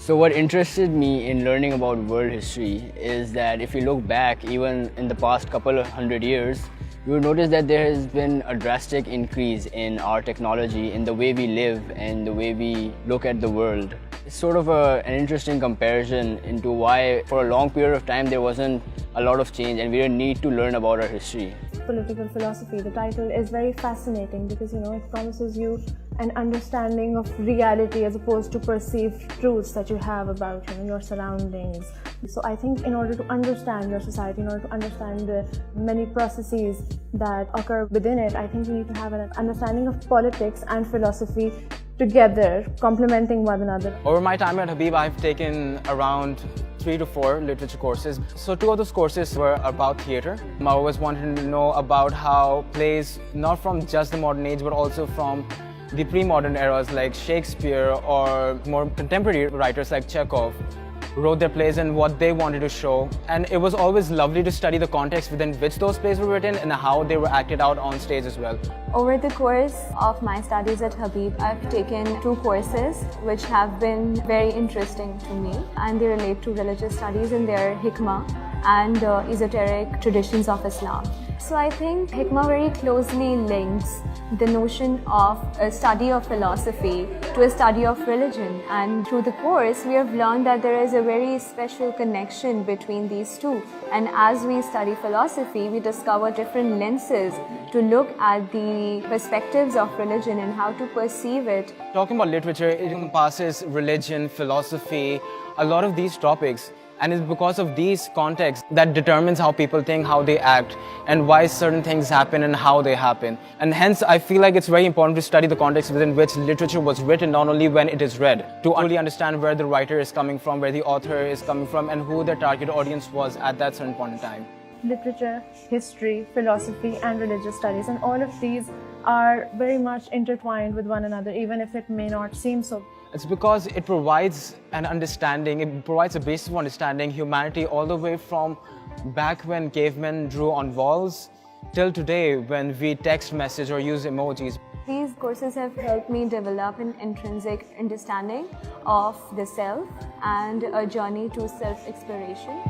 So what interested me in learning about world history is that if you look back, even in the past couple of 100 years, you will notice that there has been a drastic increase in our technology, in the way we live and the way we look at the world. It's sort of an interesting comparison into why for a long period of time there wasn't a lot of change and we didn't need to learn about our history. Political philosophy, the title is very fascinating because it promises you an understanding of reality as opposed to perceived truths that you have about your surroundings. So I think in order to understand your society, in order to understand the many processes that occur within it, I think we need to have an understanding of politics and philosophy together, complementing one another. Over my time at Habib, I've taken around 3 to 4 literature courses. So 2 of those courses were about theatre. I always wanted to know about how plays, not from just the modern age, but also from the pre-modern eras like Shakespeare or more contemporary writers like Chekhov wrote their plays and what they wanted to show. And it was always lovely to study the context within which those plays were written and how they were acted out on stage as well. Over the course of my studies at Habib, I've taken 2 courses which have been very interesting to me, and they relate to religious studies and their hikmah and esoteric traditions of Islam. So I think hikmah very closely links the notion of a study of philosophy to a study of religion, and through the course we have learned that there is a very special connection between these two, and as we study philosophy we discover different lenses to look at the perspectives of religion and how to perceive it. Talking about literature, it encompasses religion, philosophy, a lot of these topics. And it's because of these contexts that determines how people think, how they act, and why certain things happen and how they happen. And hence, I feel like it's very important to study the context within which literature was written, not only when it is read, to really understand where the writer is coming from, where the author is coming from, and who their target audience was at that certain point in time. Literature, history, philosophy, and religious studies, and all of these are very much intertwined with one another, even if it may not seem so. It's because it provides an understanding, it provides a basis for understanding humanity all the way from back when cavemen drew on walls till today when we text message or use emojis. These courses have helped me develop an intrinsic understanding of the self and a journey to self-exploration.